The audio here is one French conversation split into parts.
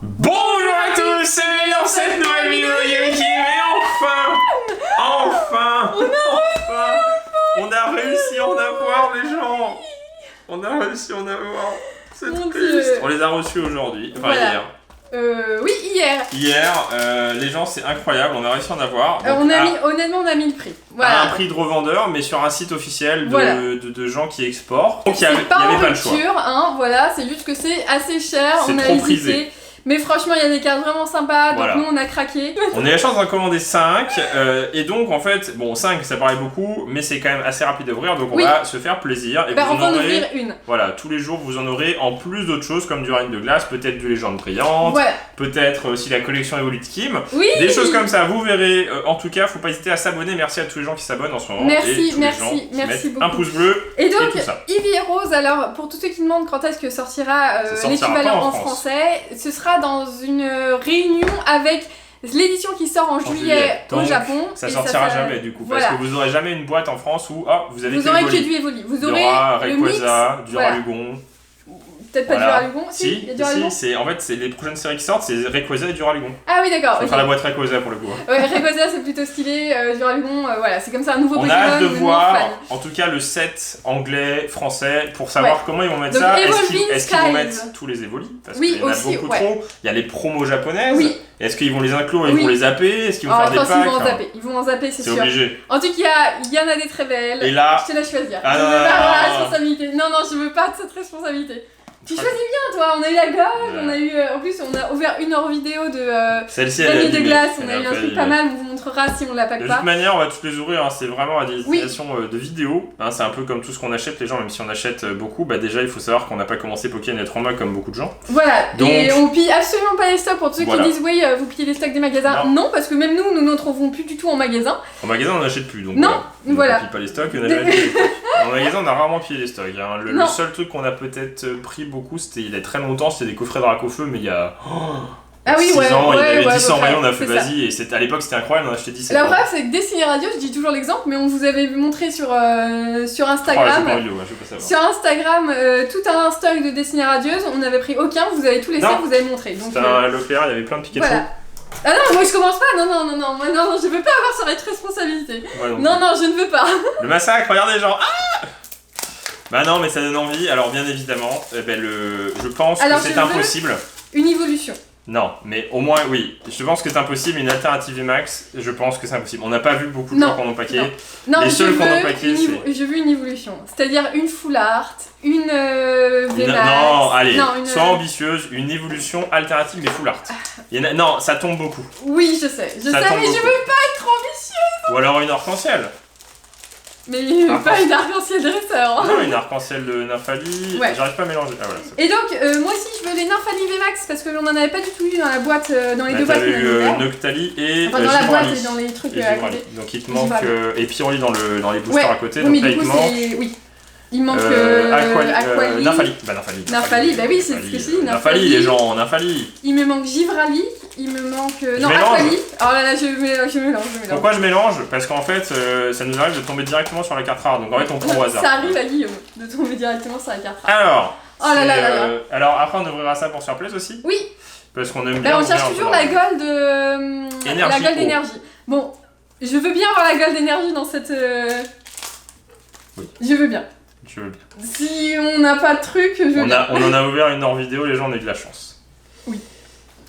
Bonjour à tous, et dans cette nouvelle vidéo Yuki, mais enfin, on a réussi à en avoir les gens. On a réussi à en avoir. C'est triste. On les a reçus aujourd'hui, enfin voilà. hier. Oui, hier. Hier, les gens, c'est incroyable, on a réussi à en avoir. Donc, Honnêtement, on a mis le prix. Voilà. À un prix de revendeur, mais sur un site officiel de gens qui exportent. Donc il c'est n'y avait pas le choix. Hein, voilà, c'est juste que c'est assez cher. C'est on a trop hésité. prisé. Mais franchement, il y a des cartes vraiment sympas, Voilà. donc nous on a craqué. On a la chance d'en commander 5, et donc en fait, bon 5 ça paraît beaucoup, mais c'est quand même assez rapide à ouvrir, donc on va se faire plaisir. Et on va en ouvrir une. Voilà, tous les jours vous en aurez en plus d'autres choses comme du Reine de Glace, peut-être du Légende Brillante, peut-être aussi la collection Evolute Kim, des choses comme ça, vous verrez. En tout cas, faut pas hésiter à s'abonner, merci à tous les gens qui s'abonnent en ce moment. Merci beaucoup. Un pouce bleu et donc, tout ça. Ivy et Rose, alors pour tous ceux qui demandent quand est-ce que sortira l'équivalent en français, ce sera dans une réunion avec l'édition qui sort en juillet au Japon. Ça sortira jamais du coup, parce que vous aurez jamais une boîte en France où vous avez aurez que du Evoli. Vous aurez le Rayquaza, du Ralugon. Peut-être pas du Ralugon. Si, il y a du Ralugon. En fait, c'est les prochaines séries qui sortent, c'est Rayquaza et du Ralugon. Ah oui, d'accord. Ça fera la boîte Rayquaza pour le coup. Ouais, Rayquaza c'est plutôt stylé, du Ralugon, voilà, c'est comme ça un nouveau Pokémon. On a hâte de voir, en tout cas, le set anglais, français, pour savoir comment ils vont mettre ça. Est-ce qu'ils vont mettre tous les Evolis? Parce qu'il y en a beaucoup trop. Il y a les promos japonaises. Est-ce qu'ils vont les inclure et ils vont les zapper? Est-ce qu'ils vont faire des packs? Ils vont en zapper, c'est sûr. C'est obligé. En tout cas, il y en a des très belles. Et là, je te laisse choisir. Je veux pas avoir la responsabilité. Non, je veux pas de cette responsabilité. Tu choisis bien, toi. On a eu la gold, on a eu. En plus, on a ouvert une hors vidéo de. Celle-ci, elle est de glace. On a eu un truc pas mal. On vous montrera si on l'a pas. De toute manière, on va toutes les ouvrir. C'est vraiment à destination de vidéos. C'est un peu comme tout ce qu'on achète, les gens. Même si on achète beaucoup, déjà, il faut savoir qu'on n'a pas commencé Pokémon et Trauma comme beaucoup de gens. Voilà. Donc... Et on pille absolument pas les stocks. Pour ceux qui disent oui, vous pillez les stocks des magasins. Non, parce que même nous n'en trouvons plus du tout en magasin. En magasin, on n'achète plus. Donc non, voilà. On pille pas les stocks. On a jamais pillé les stocks. En magasin, on a rarement pillé les stocks. Le seul truc qu'on a peut-être pris beaucoup, c'était il y a très longtemps, c'était des coffrets Dracofeu, mais il y a 6 ans, il y avait 10 ans, on a fait vas-y, et à l'époque c'était incroyable, on a acheté 10. La preuve, c'est que Destiné Radio, je dis toujours l'exemple, mais on vous avait montré sur Instagram. Sur Instagram, tout un stock de Destiné Radieuse, on avait pris aucun, vous avez tous les stocks, vous avez montré. C'était un Leclerc, il y avait plein de Pikachu. Voilà. Ah non, moi je commence pas, non, je veux pas avoir cette responsabilité. Non, je ne veux pas. Le massacre, regardez genre, bah non, mais ça donne envie. Alors bien évidemment, je pense que c'est impossible. Une évolution. Non, mais au moins oui. Je pense que c'est impossible. Une alternative VMAX, je pense que c'est impossible. On n'a pas vu beaucoup de gens qu'on a paqué. Non, les seuls qu'on a paqué, c'est. Je veux une évolution. C'est-à-dire une full art, une VMAX. Non, allez, sois ambitieuse. Une évolution alternative mais full art. Non, ça tombe beaucoup. Oui, je sais, mais je veux pas être ambitieuse. Ou alors une arc-en-ciel. Mais pas une arc-en-ciel dresseur. Non, une arc-en-ciel de Nymphali. J'arrive pas à mélanger. Ah, voilà, et donc, moi aussi je veux les Nymphali VMAX parce qu'on en avait pas du tout eu dans la boîte, dans les deux boîtes. T'avais eu Noctali et dans la boîte et dans les trucs à côté. Donc il te manque. Et Pyroli dans les boosters à côté. Oui, donc là il te manque. Oui. Il manque Nymphali. Nymphali, bah oui, c'est ce que je dis. Nymphali, les gens, Nymphali. Il me manque Givrali, il me manque. Non, Aquali. Alors là, je mélange. Pourquoi je mélange? Parce qu'en fait, ça nous arrive de tomber directement sur la carte rare, donc en fait, on prend au hasard. Ça arrive à Guillaume de tomber directement sur la carte rare. Alors, alors après, on ouvrira ça pour Surplace aussi? Oui. Parce qu'on aime bien. On cherche toujours la gold d'énergie. Bon, je veux bien avoir la gold d'énergie dans cette. Oui. Je veux bien. Si on n'a pas de truc, on en a ouvert une hors vidéo, les gens ont eu de la chance. Oui.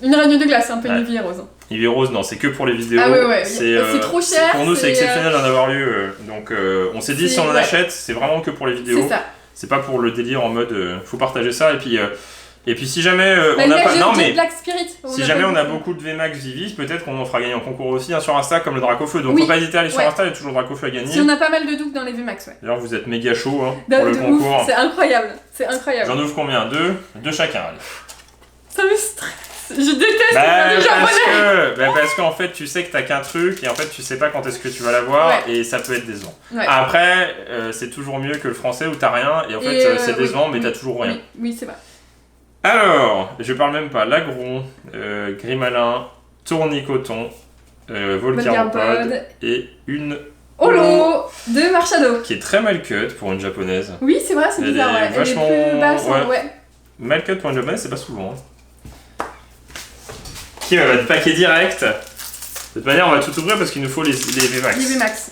Une Reine de Glace, un peu une Ivy et Rose. Ivy et Rose, non, c'est que pour les vidéos. Ah ouais. C'est trop cher. Pour nous, c'est exceptionnel d'en avoir eu. Donc, on s'est dit, si on en achète, c'est vraiment que pour les vidéos. C'est ça. C'est pas pour le délire en mode, faut partager ça. Et puis si jamais on n'a pas. Non, mais. Black Spirit, si jamais on a beaucoup de VMAX Vivis, peut-être qu'on en fera gagner en concours aussi sur Insta comme le Dracofeu. Donc faut pas hésiter à aller sur Insta, il y a toujours le Dracofeu à gagner. Si on a pas mal de doubles dans les VMAX, D'ailleurs, vous êtes méga chaud pour le concours. C'est incroyable. J'en ouvre combien? Deux chacun, allez. Ça me stresse. Je déteste les japonais. Parce qu'en fait, tu sais que t'as qu'un truc et en fait, tu sais pas quand est-ce que tu vas l'avoir et ça peut être décevant. Après, c'est toujours mieux que le français où t'as rien et en fait, c'est décevant mais t'as toujours rien. Oui, c'est vrai. Alors, je parle même pas Lagron, Grimalin, Tournicoton, Volcaropod et une Holo de Marshado. Qui est très mal cut pour une japonaise. Oui, c'est vrai, c'est bizarre. Elle est plus basse, mal cut pour une japonaise, c'est pas souvent. Kim, elle va te paquer direct. De toute manière, on va tout ouvrir parce qu'il nous faut les VMAX. Les VMAX.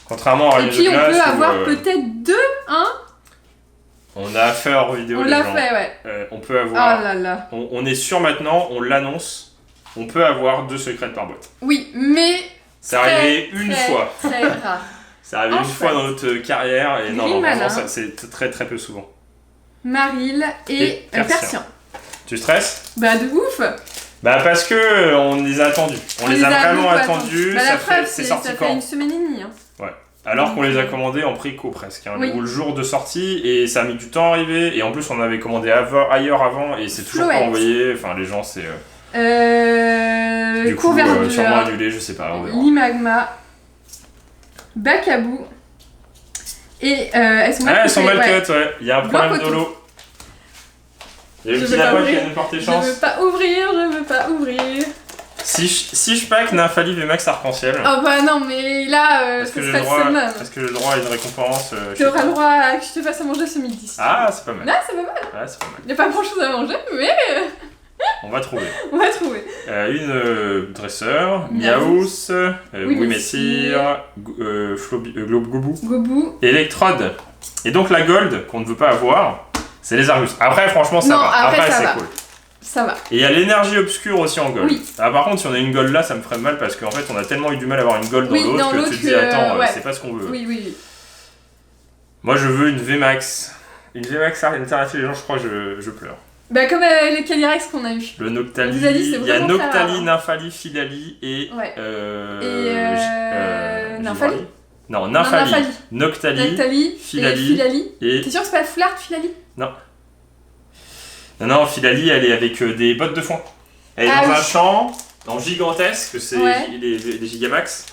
Contrairement à une de glace. Et puis on peut avoir peut-être 2, hein. On a fait hors vidéo. On l'a fait, ouais. On peut avoir. Oh là là. On est sûr maintenant, on l'annonce. On peut avoir 2 secrets par boîte. Oui, mais. C'est arrivé une fois. Très rare. C'est arrivé une fois dans notre carrière et non, vraiment, c'est très très peu souvent. Maril et Persian. Tu stresses? Bah de ouf. Bah parce que on les a attendus. On les a vraiment attendus. Bah, c'est sorti quand? Ça fait une semaine et demie. Hein. Ouais. Alors qu'on les a commandés en préco presque. Hein, oui. Ou le jour de sortie et ça a mis du temps à arriver. Et en plus on avait commandé ailleurs avant et c'est toujours pas envoyé. Enfin les gens c'est... du coup sûrement annulé, je sais pas. L'Imagma. Bacabou. Et elles sont mal elles sont mal cut, ouais. Il y a un problème de l'eau. Il y a le petit lapin qui vient nous porter chance. Je veux pas ouvrir. Si je pack Nymphalie VMAX arc-en-ciel. Oh bah non, mais là, est-ce que j'ai le droit à une récompense? Tu auras le droit à que je te fasse à manger ce midi. Ah, c'est pas mal. Là, c'est pas mal. Ouais, c'est pas mal. Il y a pas grand chose à manger, mais. On va trouver. Une dresseur, Miaous, Oui Messire, Gobou, Electrode. Et donc la gold qu'on ne veut pas avoir, c'est les Argus. Après, franchement, ça va. Après c'est cool. Ça va. Et il y a l'énergie obscure aussi en gold. Oui. Ah, par contre, si on a une gold là, ça me ferait mal parce qu'en fait, on a tellement eu du mal à avoir une gold dans l'autre que tu te dis, attends, c'est pas ce qu'on veut. Oui. Moi, je veux une VMAX. Une VMAX alternative, les gens, je crois que je pleure. Bah, comme les Calyrex qu'on a eu. Le Noctali. Il y a Noctali, Nymphalie, Philalie et. Nymphalie. Non, Nymphalie. Noctali, Philalie. Et. T'es sûr que c'est pas Foulard, Philalie? Non. Non, Philalie, elle est avec des bottes de foin. Elle est dans un champ, gigantesque, c'est les Gigamax.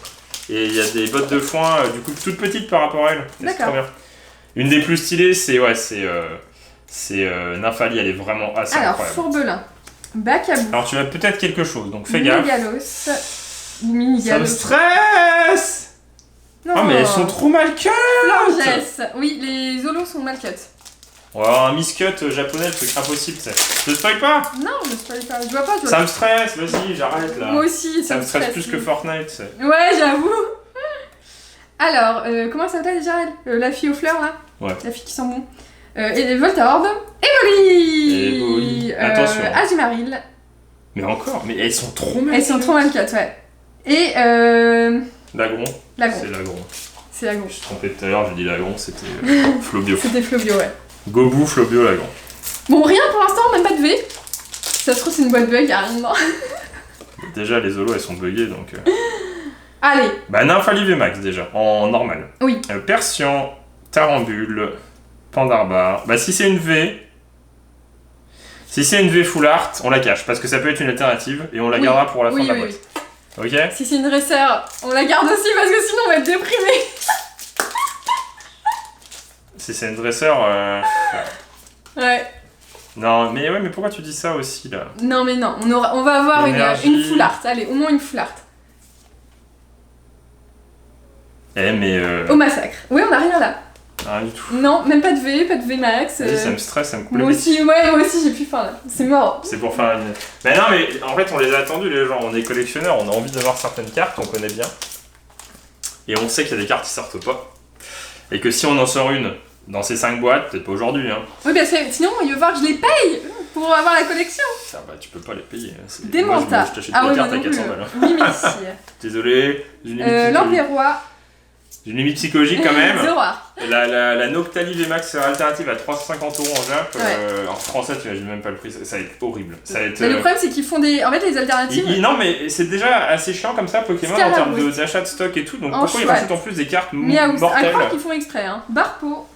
Et il y a des bottes de foin, du coup, toutes petites par rapport à elle. C'est trop bien. Une des plus stylées, c'est Nymphalie, elle est vraiment assez incroyable. Alors, Fourbelin, Bacabou. Alors, tu as peut-être quelque chose, donc fais gaffe. Mini-Galos. Ça me stresse! Non. Oh, mais elles sont trop mal cut! Flangès. Oui, les Zolos sont mal cut. On va avoir un miscut japonais, le truc impossible, tu sais. Je te spoil pas? Non, je spoil pas. Je vois pas. Ça me stresse, vas-y, j'arrête là. Moi aussi, ça me stresse plus que Fortnite, tu sais. Ouais, j'avoue. Alors, comment ça s'appelle déjà elle? La fille aux fleurs là? Ouais. La fille qui sent bon. Et les Voltorb. Evoli. Attention. Agimaril. Mais encore, mais elles sont trop mal. Elles sont trop mal cut, ouais. Et Lagron. C'est Lagron. C'est Lagron. Je me suis trompé tout à l'heure, j'ai dit Lagron, c'était Flobio. C'était Flobio, ouais. Gobou, Flobio, Lagron. Bon, rien pour l'instant, même pas de V. Ça se trouve, c'est une boîte bug, y'a rien dedans. Déjà, les Zolos, elles sont buggées, donc... Allez. Bah, Nymphalie VMAX, déjà, en normal. Oui. Persian, Tarambule, Pandarbar. Bah, si c'est une V... Si c'est une V full art, on la cache, parce que ça peut être une alternative, et on la gardera pour la fin de la boîte. Ok? Si c'est une dresseur, on la garde aussi, parce que sinon on va être déprimé. Si c'est une dresseur... Ouais. Non, mais ouais, mais pourquoi tu dis ça aussi, là? Non, mais non, on va avoir une full art. Allez, au moins une full art. Au massacre. Oui, on a rien là. Rien du tout. Non, même pas de V, pas de VMAX. Vas-y, ça me stresse, ça me coule. Moi aussi, j'ai plus faim là. C'est mort. C'est pour faire une... Mais non, mais en fait, on les a attendus, les gens. On est collectionneurs, on a envie d'avoir certaines cartes, on connaît bien. Et on sait qu'il y a des cartes qui sortent pas. Et que si on en sort une dans ces 5 boîtes, peut-être pas aujourd'hui, hein. Oui, parce que sinon, il va falloir que je les paye pour avoir la collection. Ah bah, tu peux pas les payer. Démenta. Moi, je t'achète des cartes à 400 balles. Oui, merci. Désolé, j'ai une limite L'Empérois. J'ai une limite psychologique quand même. Zoroark. La Noctali VMAX alternative à 350 € en Jap. En français, tu imagines même pas le prix, ça va être horrible. Ça va être, mais le problème, c'est qu'ils font des. En fait, les alternatives. Non, mais c'est déjà assez chiant comme ça, Pokémon, en termes d'achat de stock et tout. Donc pourquoi ils rajoutent en plus des cartes mortelles? Je crois qu'ils font exprès, hein. Barpo.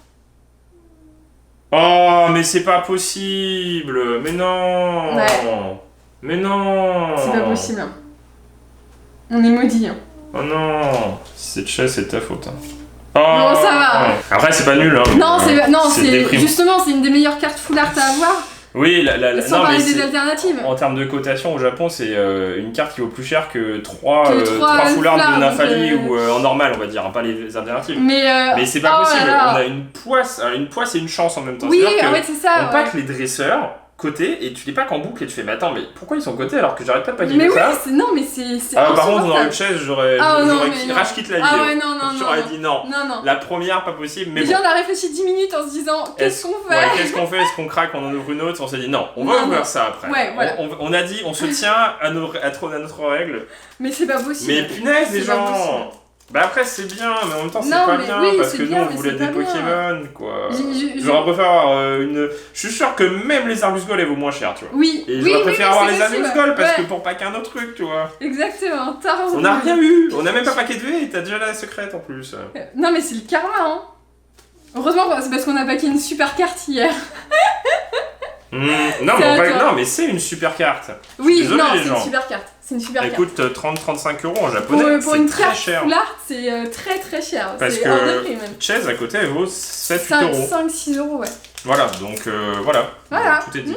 Oh, mais c'est pas possible! Mais non! Ouais. Mais non! C'est pas possible. Hein. On est maudits. Hein. Oh non! Si cette chaise, c'est ta faute. Hein. Oh, bon, ça va. Ouais. Après, c'est pas nul. Hein, non, c'est justement, c'est une des meilleures cartes full art à avoir. Oui, sans parler des alternatives. En termes de cotation au Japon, c'est une carte qui vaut plus cher que 3 full art de Nymphalie ou en normal, on va dire, hein, pas les alternatives. Mais c'est pas possible. On a une poisse et une chance en même temps. Oui, en fait, c'est ça. On pack les dresseurs cotés et tu les packs en boucle et tu fais mais attends mais pourquoi ils sont cotés alors que j'arrête pas de packer mais comme oui, ça. non mais c'est par contre dans le chest j'aurais rage quitte la vidéo. Ah ouais non. J'aurais dit non. La première pas possible mais déjà on a réfléchi 10 minutes en se disant qu'est-ce qu'on fait. Ouais, qu'est-ce qu'on fait, est-ce qu'on craque, on en ouvre une autre, on s'est dit non, on va ouvrir ça après. Ouais, voilà. On a dit on se tient à notre règle. Mais c'est pas possible. Mais punaise les gens. Bah après c'est bien, mais en même temps c'est pas bien parce que nous on voulait des Pokémon quoi. J'aurais préféré avoir une. Je suis sûr que même les Argus Gold elles vaut moins cher, tu vois. Oui. Et j'aurais préféré avoir les Argus Gold parce que pour packer un autre truc, tu vois. Exactement, t'as raison. On a rien eu, on a même pas paqué de V et t'as déjà la secrète en plus. Non mais c'est le karma hein. Heureusement c'est parce qu'on a paqué une super carte hier. Non mais c'est une super carte. Oui, désolé, c'est une super carte. C'est une super carte. Elle coûte 30-35 € en japonais, pour une très cher. Full art, c'est très très cher. Parce que Chase à côté elle vaut 7-8 €. 5-6 €, ouais. Voilà, donc voilà. Tout est dit.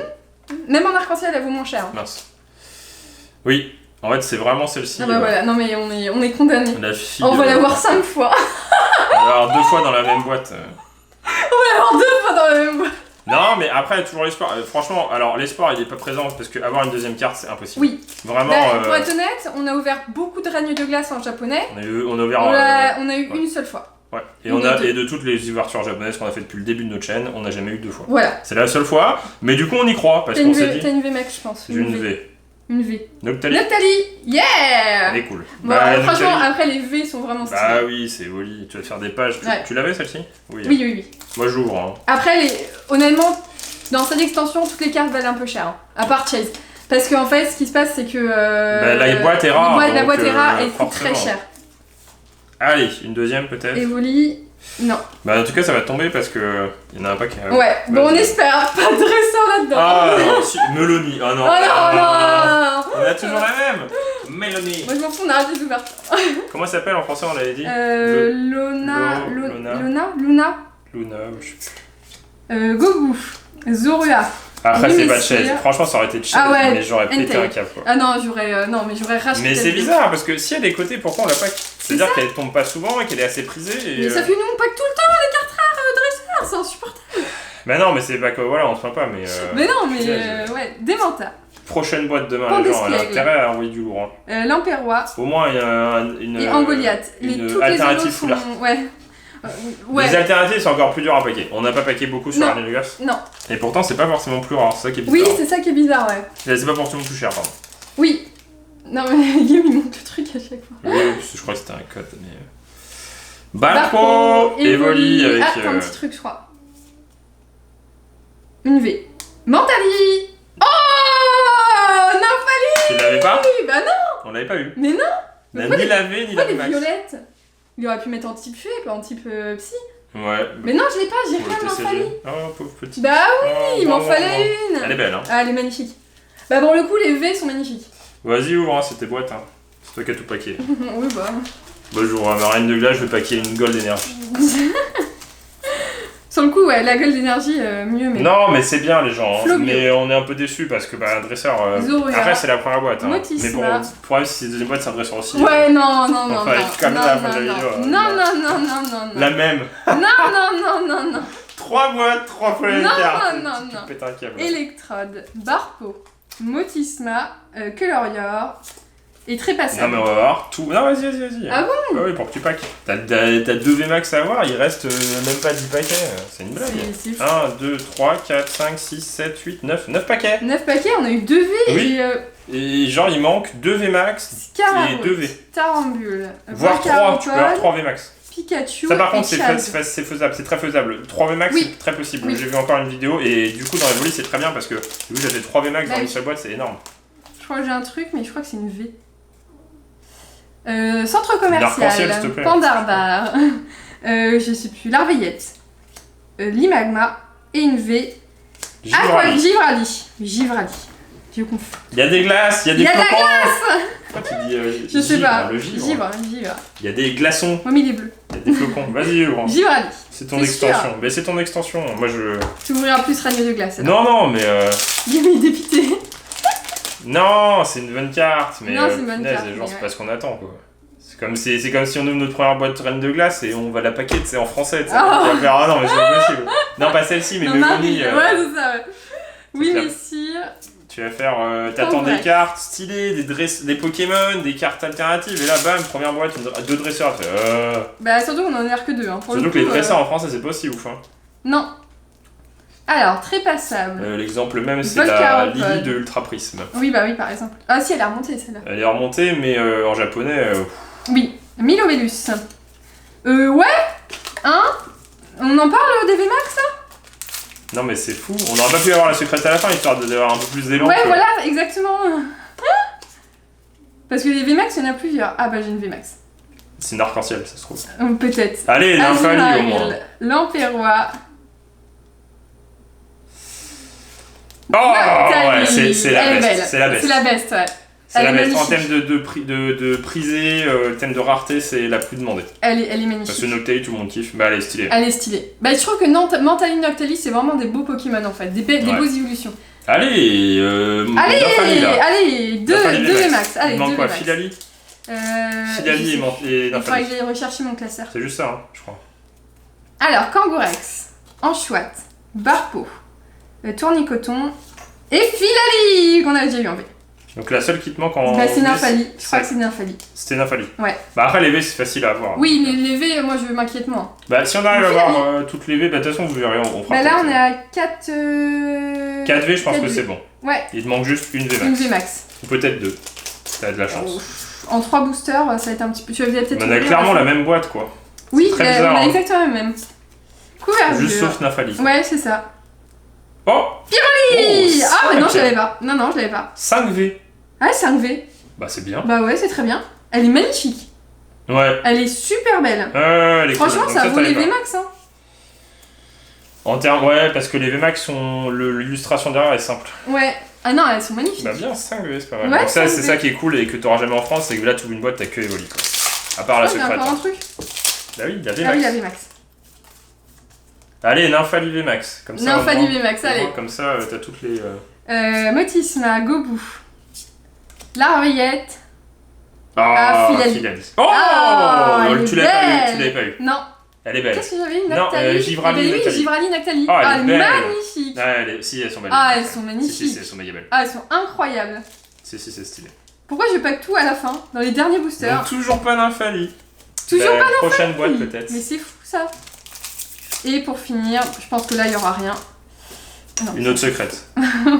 Même en arc-en-ciel elle vaut moins cher. Mince. Oui, en fait c'est vraiment celle-ci. Ah bah voilà, non mais on est condamnés. On va l'avoir 5 fois. On va l'avoir 2 fois dans la même boîte. On va l'avoir 2 fois dans la même boîte. Non, mais après, il y a toujours l'espoir. Franchement, alors l'espoir il est pas présent parce qu'avoir une deuxième carte c'est impossible. Oui. Vraiment. Pour être honnête, on a ouvert beaucoup de règnes de glace en japonais. On a eu une seule fois. Ouais. Et de toutes les ouvertures japonaises qu'on a fait depuis le début de notre chaîne, on n'a jamais eu 2 fois. Voilà. C'est la seule fois, mais du coup on y croit parce qu'on s'est dit. T'as une V mec, je pense. J'ai une V. Une V. Noctali. Yeah. Elle est cool. Bon, franchement, après les V sont vraiment stylés. Bah oui, c'est Wally. Tu vas faire des pages. Tu l'avais celle-ci? Oui. Moi j'ouvre. Hein. Après, honnêtement, dans cette extension, toutes les cartes valent un peu cher. Hein. À part Chase. Parce qu'en fait, ce qui se passe, c'est que. La boîte est rare. La boîte est rare et coûte très cher. Allez, une deuxième peut-être. Et Wally. Non. Bah en tout cas ça va tomber parce que il y en a un paquet. Ouais, bon on espère pas de dresseur là-dedans. Ah non, Melanie. Oh non. Oh non. On a toujours la même. Melanie. Moi je m'en fous, on a arrêté les ouvertures. Comment ça s'appelle en français on l'avait dit? Luna, je sais plus. Gogu, Zorua. Après c'est pas de chaise. Franchement ça aurait été de chaise, mais j'aurais pété un câble quoi. Ah non, j'aurais racheté. Mais c'est bizarre parce que si elle est cotée, pourquoi on l'a pas? C'est-à-dire qu'elle tombe pas souvent et qu'elle est assez prisée. Mais ça fait nous on pack tout le temps les cartes rares dresseurs, c'est insupportable. Bah non, mais c'est pas que voilà, on se plaint pas, mais. Mais non, mais ouais, Démenta. Prochaine boîte demain, les gens, elle a intérêt à envoyer du lourd. Hein. L'Empérois. Au moins il y a une. Et Angoliath. Une alternative full art. Ouais. Les alternatives c'est encore plus dur à paquer. On n'a pas paqué beaucoup sur la Glace. Non. Et pourtant c'est pas forcément plus rare, c'est ça qui est bizarre. Oui, c'est ça qui est bizarre, ouais. C'est pas forcément plus cher, pardon. Oui. Non mais Guillaume il monte le truc à chaque fois. Oui, je crois que c'était un code, mais. Barpo et Wally avec. Ah, un petit truc, je crois. Une V. Mentali. Oh Nymphalie. Tu l'avais pas? Bah non. On l'avait pas eu. Mais non. On a ni la V ni la Max. Violette. Il aurait pu mettre en type fée, pas en type psy. Ouais. Mais non, je l'ai pas, j'ai rien Nymphalie. Oh, pauvre petit. Bah oui, il m'en fallait une. Elle est belle, hein. Ah, elle est magnifique. Bah pour le coup, les V sont magnifiques. Vas-y, ouvre, hein, c'est tes boîtes. Hein. C'est toi qui as tout paqué. Oui, bah. Bah, j'ouvre ma reine de glace, je vais paquer une gold énergie. Sur le coup, ouais, la gueule d'énergie, mieux, mais. Non, mais c'est bien les gens. Hein. Mais on est un peu déçus parce que, bah, un dresseur. Après, c'est la première boîte. Hein. Mais bon, le problème, si c'est la deuxième boîte, c'est un dresseur aussi. Ouais, non. Non. La même. Non. 3 boîtes, 3 fois les cartes. Non. Tu pètes un câble. Électrode, Barpo, Motisma, Colorior et Trépassage. Non, mais on va voir tout. Non, vas-y. Ah bon? Bah oui, pour que tu pack. T'as 2 VMAX à avoir, il reste même pas 10 paquets. C'est une blague. 1, 2, 3, 4, 5, 6, 7, 8, 9. 9 paquets. 9 paquets, on a eu 2 V oui. Et genre, il manque 2 VMAX et 2 V. Tarambule. Voire 3, tu peux avoir 3 VMAX. Pikachu. Ça par contre c'est faisable, c'est très faisable. 3 VMAX c'est très possible. J'ai vu encore une vidéo et du coup dans les volis c'est très bien parce que du coup j'avais 3 VMAX dans une seule boîte, c'est énorme. Je crois que j'ai un truc mais je crois que c'est une V. Centre commercial, Pandarbar, je sais plus, Larveillette, Limagma et une V. Givrali. Je confonds. Il y a des glaces, il y a des flocons. Pourquoi tu dis je sais pas. Givre. Il y a des glaçons. Moi, il est bleu. Il y a des flocons. Vas-y, ouvre. Givrali. C'est ton extension. Mais c'est ton extension. Moi, je. Tu ouvriras plus règne de glace. Non, mais. Il est dépité. Non, c'est une bonne carte. Mais non, c'est une bonne carte. Les gens, c'est pas ce qu'on attend, quoi. C'est comme si on ouvre notre première boîte de reine de glace et on va la paquer, en français. On va faire, ah non, mais c'est pas possible. Non, pas celle-ci, mais Melanie. Ouais, c'est ça, ouais. Oui, messire. Tu vas faire... t'attends des cartes stylées, des Pokémon, des cartes alternatives, et là, bam, première boîte, 2 dresseurs. Bah, surtout qu'on en a que 2. Hein, surtout que les dresseurs en France, c'est pas aussi ouf. Hein. Non. Alors, trépassable. L'exemple même, c'est la Lily de Ultra Prisme. Oui, bah oui, par exemple. Ah si, elle est remontée, celle-là. Elle est remontée, mais en japonais... Oui, Milovelus. Ouais. Hein. On en parle des VMAX, là? Non, mais c'est fou. On n'aurait pas pu avoir la secrète à la fin, histoire d'avoir un peu plus d'élan. Ouais, voilà, exactement. Parce que les VMAX, il y en a plusieurs. Ah bah, j'ai une VMAX. C'est une arc-en-ciel, ça se trouve. Peut-être. Allez, Nymphali, au moins. L'Empérois. Oh, ouais, c'est la best. C'est la best. C'est la best, ouais. C'est la best. En termes de prisée, thème de rareté, c'est la plus demandée. Elle est magnifique. Parce que Noctali, tout le monde kiffe. Bah, elle est stylée. Elle est stylée. Bah, je trouve que Mentali Noctali, c'est vraiment des beaux Pokémon en fait. Des beaux évolutions. Allez, allez, 2 VMAX. Allez, il manque quoi, Filali Filali et Nymphali. Il faudrait que j'aille rechercher mon classeur. C'est juste ça, hein, je crois. Alors, Kangourex, Anchouette, Barpo, Tournicoton et Filali qu'on a déjà eu en V. Donc la seule qui te manque en... Bah c'est Nymphali, je crois que c'est Nymphali. C'était Nymphali. Ouais. Bah après les V c'est facile à avoir. Oui, les V, moi je m'inquiète moins. Bah si on arrive à avoir toutes les V, bah de toute façon vous verrez, on fera. Bah là on est à 4... 4 V je pense que c'est bon. Ouais. Il te manque juste une V max. Une V max. Ou peut-être 2. T'as de la chance. En 3 boosters, ça va être un petit peu... Tu vas peut-être... On a clairement la même boîte quoi. Oui, on a exactement la même. Couverture. Juste sauf Nymphali. Ouais, c'est ça. Oh Pyroli. Ah mais non, je l'avais pas. Non, je l'avais pas. 5 V. Ah, 5V. Bah c'est bien. Bah ouais, c'est très bien. Elle est magnifique. Ouais. Elle est super belle. Franchement, ça vaut les VMAX. Hein. En termes, ouais, parce que les VMAX sont... L'illustration derrière est simple. Ouais. Ah non, elles sont magnifiques. Bah bien, 5V, c'est pas mal. Ouais, donc ça, c'est ça qui est cool et que t'auras jamais en France, c'est que là, tu ouvres une boîte, t'as que Evoli quoi. À part la secrète. Il y a encore un truc. Bah oui, la VMAX. Ah oui, la VMAX. Allez, Nymphali VMAX. Comme ça, Nymphali VMAX, allez. Comme ça, t'as toutes les... Motisma, Gobu. L'Arveillette. Filali. Oh, tu l'avais pas eu. Non. Elle est belle. Qu'est-ce que j'avais eu? Non, Givrali, oui, Givrali, Noctali. Elle est belle. Magnifique. Si, elles sont belles. Ah, elles sont magnifiques. Si, elles sont méga belles. Ah, elles sont incroyables. Si, c'est stylé. Pourquoi je pack tout à la fin, dans les derniers boosters? Donc, toujours pas Nymphali. Toujours pas Nymphali. Prochaine boîte peut-être. Mais c'est fou ça. Et pour finir, je pense que là, il y aura rien. Non. Une autre secrète.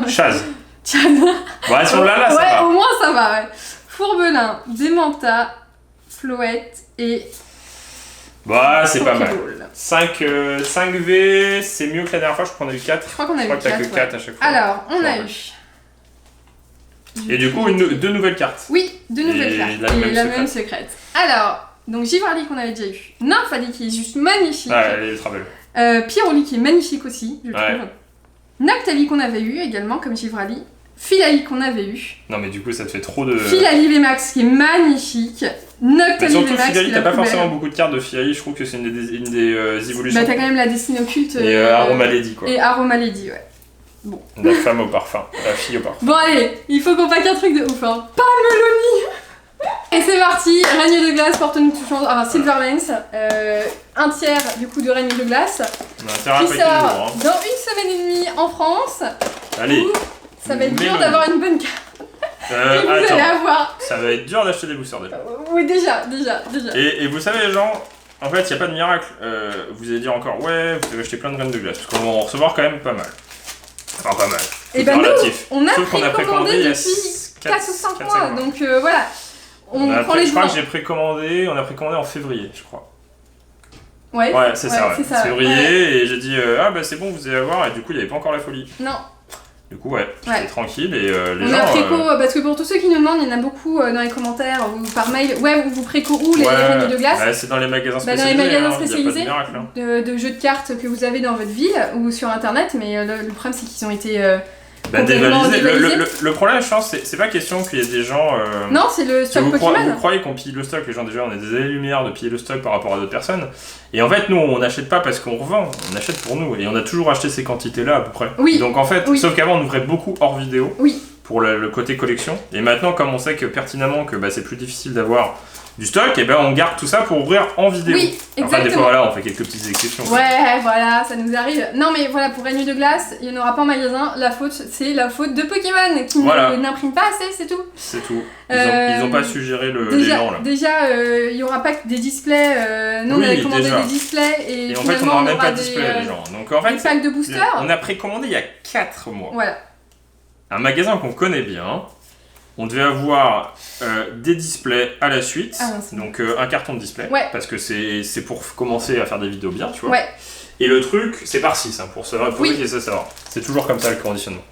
Chaz. Chaz. Bon, elles sont là, ça va. Ouais, au moins ça va, ouais. Fourbelin, Démenta, Floette et... Bah, c'est pas mal. 5V, c'est mieux que la dernière fois, je crois qu'on a eu 4. Je crois qu'on a eu 4. Je crois que t'as que 4 à chaque fois. Alors, on a eu... Et du coup, 2 nouvelles cartes. Oui, 2 nouvelles cartes. Et la même secrète. Alors, donc Givrali qu'on avait déjà eu. Nymphali qui est juste magnifique. Ouais, elle est ultra belle. Pyroli qui est magnifique aussi, je trouve. Noctali qu'on avait eu également, comme Givrali. Filali qu'on avait eu. Non mais du coup ça te fait trop de... Filali VMAX qui est magnifique. Noctali surtout VMAX Filali, qui t'as pas forcément beaucoup de cartes de Filali, je trouve que c'est une des évolutions. Bah t'as quand même la destinée occulte. Et Aromalady quoi. Et Aromalady, ouais. Bon. La femme au parfum, la fille au parfum. Bon allez, il faut qu'on pack un truc de ouf hein. Pas Meloni. Et c'est parti, règne de glace, porte-nous tout chance. Alors Silverlens, un tiers du coup de règne de glace. On a intérêt à qui sort dans une semaine et demie en France. Allez. Ça va être dur d'avoir une bonne carte. Vous allez avoir. Ça va être dur d'acheter des boosters déjà. Oui, déjà. Et vous savez, les gens, en fait, il n'y a pas de miracle. Vous allez dire encore, ouais, vous avez acheté plein de graines de glace. Parce qu'on va en recevoir quand même pas mal. Enfin, pas mal. Et ben relatif. Nous, on a précommandé depuis 4 ou 5 mois. Donc voilà. On prend les je crois que on a précommandé en février, je crois. Ouais, c'est ça. Février, et j'ai dit, ah bah c'est bon, vous allez avoir. Et du coup, il n'y avait pas encore la folie. Non. Du coup, j'étais tranquille et les gens... On a préco, parce que pour tous ceux qui nous demandent, il y en a beaucoup dans les commentaires ou par mail. Ouais, vous préco où les règnes de glace? C'est dans les magasins spécialisés. Dans les magasins spécialisés y a pas de miracle, de jeux de cartes que vous avez dans votre ville ou sur internet, mais le problème c'est qu'ils ont été... dévalisés. Le problème, je pense, c'est pas question qu'il y ait des gens... Non, c'est le stock Pokémon. Vous croyez qu'on pille le stock, les gens déjà, on a des années-lumière de piller le stock par rapport à d'autres personnes. Et en fait, nous, on n'achète pas parce qu'on revend, on achète pour nous. Et on a toujours acheté ces quantités-là à peu près. Oui. Donc en fait, sauf qu'avant, on ouvrait beaucoup hors vidéo pour le côté collection. Et maintenant, comme on sait que pertinemment que c'est plus difficile d'avoir du stock, et ben on garde tout ça pour ouvrir en vidéo. Oui, exactement. Enfin, des fois, voilà, on fait quelques petites exceptions. Ouais, voilà, ça nous arrive. Non, mais voilà, pour Règne de Glace, il n'y en aura pas en magasin. La faute, c'est la faute de Pokémon qui n'imprime pas assez, c'est tout. C'est tout. Ils ont pas su gérer les gens là. Déjà, il n'y aura pas que des displays. Nous, on avait commandé des displays et en fait, on n'aura même pas de display, les gens. Donc en fait, des packs de boosters. On a précommandé il y a 4 mois. Voilà. Un magasin qu'on connaît bien. On devait avoir des displays à la suite, donc un carton de display, parce que c'est pour commencer à faire des vidéos bien, tu vois. Ouais. Et le truc, c'est par 6, pour ceux qui essaient de savoir. C'est toujours comme ça le conditionnement.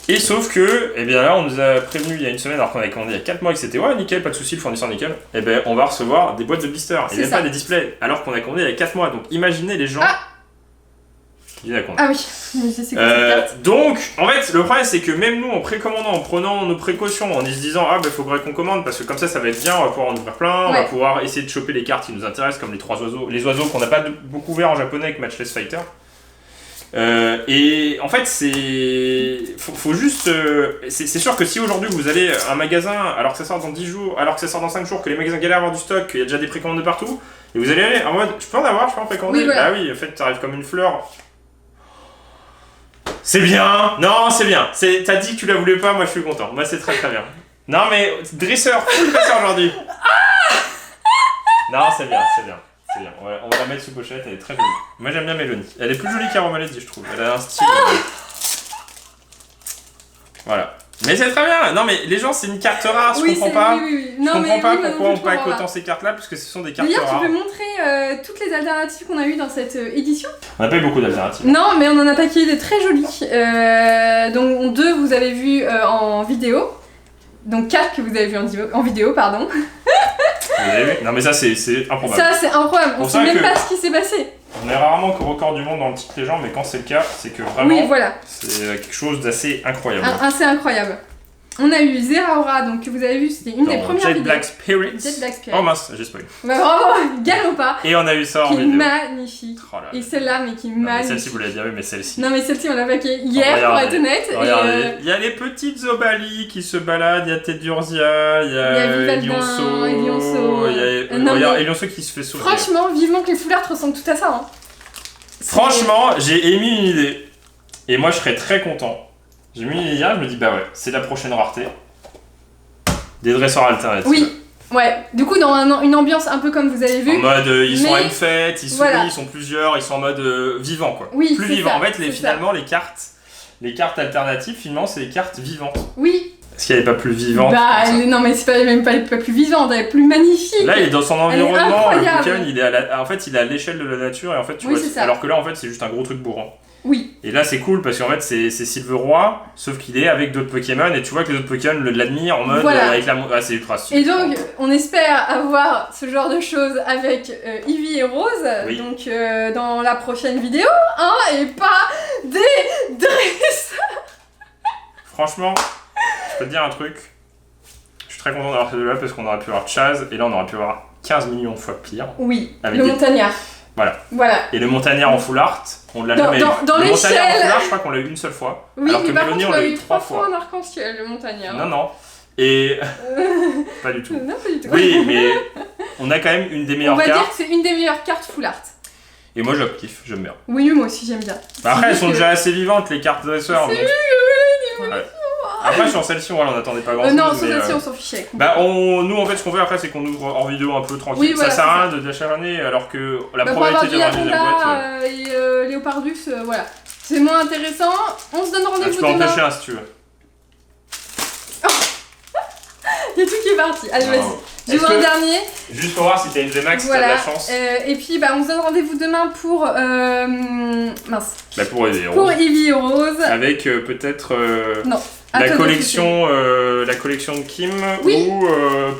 Et sauf que, eh bien là, on nous a prévenu il y a une semaine, alors qu'on avait commandé il y a 4 mois, et que c'était nickel, pas de soucis, le fournisseur nickel. Eh ben, on va recevoir des boîtes de blisters, et même pas des displays, alors qu'on a commandé il y a 4 mois. Donc imaginez les gens. Ah oui, je sais quoi donc, en fait, le problème c'est que même nous, en précommandant, en prenant nos précautions, en se disant faudrait qu'on commande parce que comme ça va être bien, on va pouvoir en ouvrir plein, on va pouvoir essayer de choper les cartes qui nous intéressent, comme les oiseaux qu'on n'a pas beaucoup ouverts en japonais avec Matchless Fighter. Et en fait, faut juste. C'est sûr que si aujourd'hui vous allez à un magasin, alors que ça sort dans 10 jours, alors que ça sort dans 5 jours, que les magasins galèrent à avoir du stock, qu'il y a déjà des précommandes de partout, et vous allez aller en mode je peux en avoir, je peux en précommander. Ah oui, en fait, t'arrives comme une fleur. C'est bien. Non, c'est bien. T'as dit que tu la voulais pas, moi je suis content. Moi c'est très très bien. Non mais dresseur, full dresseur aujourd'hui. Non, c'est bien. On va la mettre sous pochette, elle est très jolie. Moi j'aime bien Mélanie. Elle est plus jolie qu'Aromalady, je trouve. Elle a un style. Voilà. Mais c'est très bien. Non mais les gens, c'est une carte rare, je comprends pas. Je comprends pas pourquoi on pack autant ces cartes là, parce que ce sont des cartes rares. D'ailleurs, tu peux montrer toutes les alternatives qu'on a eues dans cette édition. On n'a pas eu beaucoup d'alternatives. Non, mais on en a paqué des très jolies. Donc 2 vous avez vu en vidéo. Donc 4 que vous avez vu en vidéo, pardon. Vous avez vu ? Non mais ça c'est improbable. Ça c'est incroyable, on sait même pas ce qui s'est passé. On est rarement qu'au record du monde dans le titre légende, mais quand c'est le cas, c'est que vraiment c'est quelque chose d'assez incroyable. Assez incroyable. On a eu Zeraora, donc que vous avez vu, c'était une des premières vidéos. Black Spirit. Jet Black Spirit. Oh mince, j'ai spoilé. Bah bravo, Galopa. Et on a eu ça en vidéo. Qui est magnifique. Oh là là. Et celle-là, mais qui est magnifique. Celle-ci, vous l'avez bien vu, mais celle-ci. Non, mais celle-ci, on l'a paquée hier, pour être honnête. Regardez, il y a les petites Zobali qui se baladent, il y a Tedurzia, il y a Lionceau. Regarde, Lionceau qui se fait sourire. Franchement, vivement que les foulards ressemblent tout à ça. Hein. Franchement, j'ai émis une idée. Et moi, je serais très content. J'ai mis une idée hier, je me dis, bah ouais, c'est la prochaine rareté. Des dresseurs alternatifs. Oui, ouais. Du coup, dans une ambiance un peu comme vous avez vu. En mode, ils sont à une fête, ils sourient, ils sont plusieurs, ils sont en mode vivant, quoi. Oui, plus vivant. En fait, finalement, les cartes alternatives, finalement, c'est des cartes vivantes. Oui. Est-ce qu'elle n'est pas plus vivante? Bah, non, mais c'est même pas plus vivante, elle est plus magnifique. Là, il est dans son environnement, le Pokémon, il est en fait, il est à l'échelle de la nature, et en fait, tu vois, alors que là, en fait, c'est juste un gros truc bourrant. Oui. Et là, c'est cool parce qu'en fait, c'est Sylveroy, sauf qu'il est avec d'autres Pokémon, et tu vois que les autres Pokémon l'admirent en mode avec la. Ah, c'est ultra super. Et donc, on espère avoir ce genre de choses avec Eevee et Rose, donc dans la prochaine vidéo, hein, et pas des dresseurs. Franchement, je peux te dire un truc. Je suis très content d'avoir ces deux-là parce qu'on aurait pu avoir Chaz, et là, on aurait pu avoir 15 millions de fois pire. Oui, le montagnard. Voilà. Et le montagnard en full art, on l'a jamais eu. Dans le montagnard en full l'échelle. art, je crois qu'on l'a eu une seule fois. Oui, alors mais que par Mélanie, contre, on l'a eu 3 fois. en arc-en-ciel, le montagnard. Non. Et. Pas du tout. Non, pas du tout. Oui, mais on a quand même une des meilleures cartes. On va dire que c'est une des meilleures cartes full art. Et moi, je kiffe, j'aime bien. Oui, moi aussi, j'aime bien. Après, elles sont déjà assez vivantes, les cartes dresseurs. Après, sur celle-ci, on n'attendait pas grand-chose. Non, sur celle-ci, on s'en fichait. Nous, en fait, ce qu'on fait après, c'est qu'on ouvre hors vidéo un peu tranquille. Oui, voilà, ça sert à rien d'acharner, alors que la probabilité d'avoir des boîtes. Et Léopardus, voilà. C'est moins intéressant. On se donne rendez-vous demain. Tu peux en pêcher un si tu veux. Il y a tout qui est parti. Allez, vas-y. Je vois un dernier. Juste pour voir si t'as une VMAX, si t'as de la chance. Et puis, on se donne rendez-vous demain pour. Pour Eevee Rose. Pour Eevee Rose. Avec peut-être. Non. La collection de Kim ou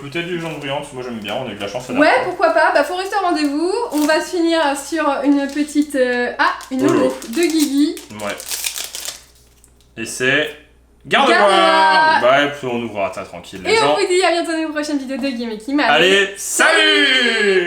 peut-être du Légende Brillante. Moi j'aime bien, on a eu de la chance. Ouais, pourquoi pas. Faut rester au rendez-vous. On va se finir sur une petite. Une holo de Guigui. Ouais. Et c'est. Gardevoir. Bah, on ouvrira ça tranquille. Et on vous dit à bientôt dans une prochaine vidéo de Game et Kim. Allez, salut!